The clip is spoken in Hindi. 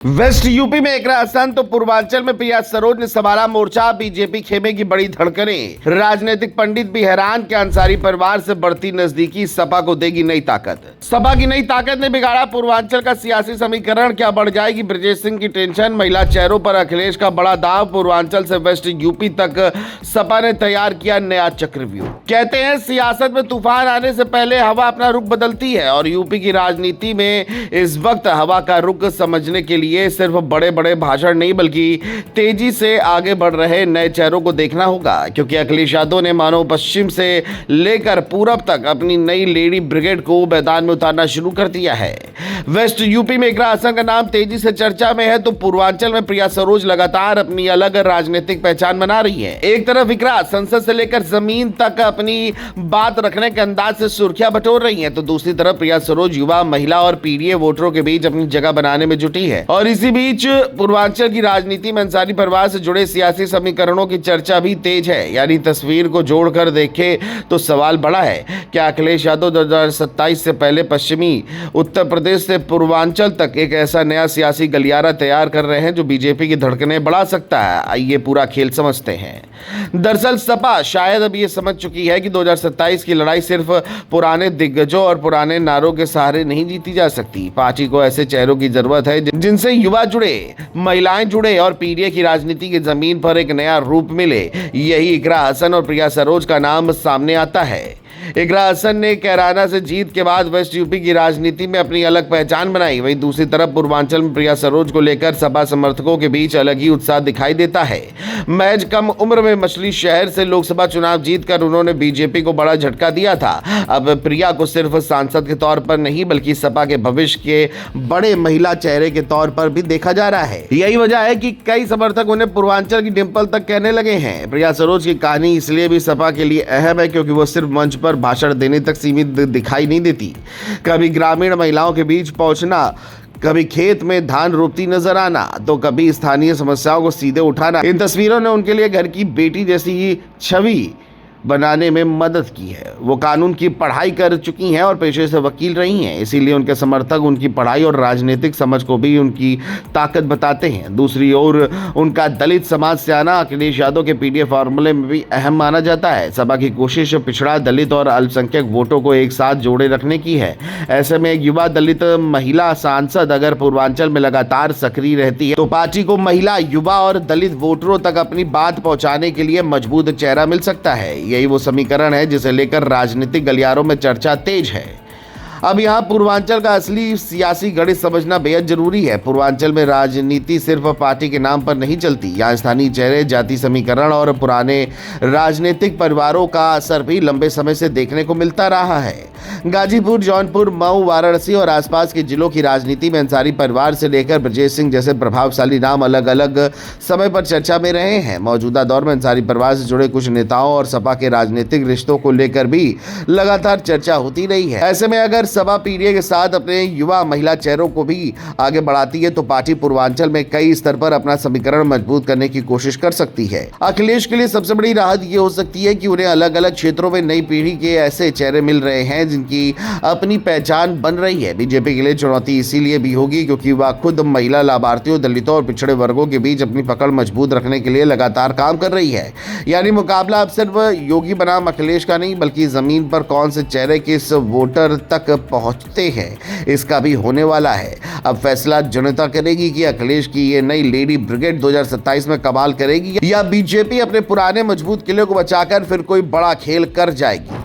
वेस्ट यूपी में एकरा हसन तो पूर्वांचल में प्रिया सरोज ने संभाला मोर्चा। बीजेपी खेमे की बड़ी धड़कनें। राजनीतिक पंडित भी हैरान कि अंसारी परिवार से बढ़ती नजदीकी सपा को देगी नई ताकत। सपा की नई ताकत ने बिगाड़ा पूर्वांचल का सियासी समीकरण। क्या बढ़ जाएगी ब्रजेश सिंह की टेंशन। महिला चेहरों पर अखिलेश का बड़ा दाव। पूर्वांचल से वेस्ट यूपी तक सपा ने तैयार किया नया चक्रव्यूह। कहते हैं सियासत में तूफान आने से पहले हवा अपना रुख बदलती है और यूपी की राजनीति में इस वक्त हवा का रुख समझने के लिए सिर्फ बड़े बड़े भाषण नहीं बल्कि तेजी से आगे बढ़ रहे नए चेहरों को देखना होगा, क्योंकि अखिलेश यादव ने मानो पश्चिम से लेकर पूरब तक अपनी नई लेडी ब्रिगेड को मैदान में उतारना शुरू कर दिया है। वेस्ट यूपी में इकरा हसन का नाम तेजी से चर्चा में है तो पूर्वांचल में प्रिया सरोज लगातार अपनी अलग राजनीतिक पहचान बना रही है। एक तरफ इकरा संसद से लेकर जमीन तक अपनी बात रखने के अंदाज से सुर्खियां बटोर रही है तो दूसरी तरफ प्रिया सरोज युवा, महिला और पीडीए वोटरों के बीच अपनी जगह बनाने में जुटी है। और इसी बीच पूर्वांचल की राजनीति में अंसारी परिवार से जुड़े सियासी समीकरणों की चर्चा भी तेज है। यानी तस्वीर को जोड़कर देखे तो सवाल बड़ा है, क्या अखिलेश यादव 2027 से पहले पश्चिमी उत्तर प्रदेश से पूर्वांचल तक एक ऐसा नया सियासी गलियारा तैयार कर रहे हैं जो बीजेपी की धड़कनें बढ़ा सकता है। आइए पूरा खेल समझते हैं। दरअसल सपा शायद अब ये समझ चुकी है कि 2027 की लड़ाई सिर्फ पुराने दिग्गजों और पुराने नारों के सहारे नहीं जीती जा सकती। पार्टी को ऐसे चेहरों की जरूरत है जिनसे युवा जुड़े, महिलाएं जुड़े और पीडीए की राजनीति की जमीन पर एक नया रूप मिले। यही इकरा हसन और प्रिया सरोज का नाम सामने आता है। इकरा हसन ने कैराना से जीत के बाद वेस्ट यूपी की राजनीति में अपनी अलग पहचान बनाई। वहीं दूसरी तरफ पूर्वांचल में प्रिया सरोज को लेकर सपा समर्थकों के बीच अलग ही उत्साह दिखाई देता है। महज कम उम्र में मछली शहर से लोकसभा चुनाव जीतकर उन्होंने बीजेपी को बड़ा झटका दिया था। अब प्रिया को सिर्फ सांसद के तौर पर नहीं बल्कि सपा के भविष्य के बड़े महिला चेहरे के तौर पर भी देखा जा रहा है। यही वजह है कि कई समर्थक उन्हें पूर्वांचल की डिंपल तक कहने लगे हैं। प्रिया सरोज की कहानी इसलिए भी सपा के लिए अहम है क्योंकि वो सिर्फ मंच पर भाषण देने तक सीमित दिखाई नहीं देती। कभी ग्रामीण महिलाओं के बीच पहुंचना, कभी खेत में धान रोपती नजर आना तो कभी स्थानीय समस्याओं को सीधे उठाना, इन तस्वीरों ने उनके लिए घर की बेटी जैसी ही छवि बनाने में मदद की है। वो कानून की पढ़ाई कर चुकी हैं और पेशे से वकील रही हैं, इसीलिए उनके समर्थक उनकी पढ़ाई और राजनीतिक समझ को भी उनकी ताकत बताते हैं। दूसरी ओर उनका दलित समाज से आना अखिलेश यादव के पीडीए फॉर्मूले में भी अहम माना जाता है। सपा की कोशिश पिछड़ा, दलित और अल्पसंख्यक वोटों को एक साथ जोड़े रखने की है। ऐसे में एक युवा दलित महिला सांसद अगर पूर्वांचल में लगातार सक्रिय रहती है तो पार्टी को महिला, युवा और दलित वोटरों तक अपनी बात पहुंचाने के लिए मजबूत चेहरा मिल सकता है। यही वो समीकरण है जिसे लेकर राजनीतिक गलियारों में चर्चा तेज है। अब यहाँ पूर्वांचल का असली सियासी गणित समझना बेहद जरूरी है। पूर्वांचल में राजनीति सिर्फ पार्टी के नाम पर नहीं चलती। यहाँ स्थानीय चेहरे, जाति समीकरण और पुराने राजनीतिक परिवारों का असर भी लंबे समय से देखने को मिलता रहा है। गाजीपुर, जौनपुर, मऊ, वाराणसी और आसपास के जिलों की राजनीति में अंसारी परिवार से लेकर ब्रजेश सिंह जैसे प्रभावशाली नाम अलग अलग समय पर चर्चा में रहे हैं। मौजूदा दौर में अंसारी परिवार से जुड़े कुछ नेताओं और सपा के राजनीतिक रिश्तों को लेकर भी लगातार चर्चा होती रही है। ऐसे में अगर सपा पीडीए के साथ अपने युवा, महिला चेहरों को भी आगे बढ़ाती है तो पार्टी पूर्वांचल में कई स्तर पर अपना समीकरण मजबूत करने की कोशिश कर सकती है। अखिलेश के लिए सबसे बड़ी राहत ये हो सकती है कि उन्हें अलग अलग क्षेत्रों में नई पीढ़ी के ऐसे चेहरे मिल रहे हैं जिनकी अपनी पहचान बन रही है। बीजेपी के लिए चुनौती इसीलिए भी होगी क्योंकि वह खुद महिला, लाभार्थियों, दलितों और पिछड़े वर्गों के बीच अपनी पकड़ मजबूत रखने के लिए लगातार काम कर रही है। यानी मुकाबला अब सिर्फ योगी बनाम अखिलेश का नहीं बल्कि जमीन पर कौन से चेहरे किस वोटर तक पहुंचते हैं इसका भी होने वाला है। अब फैसला जनता करेगी कि अखिलेश की ये नई लेडी ब्रिगेड 2027 में कमाल करेगी या बीजेपी अपने पुराने मजबूत किले को बचाकर फिर कोई बड़ा खेल कर जाएगी।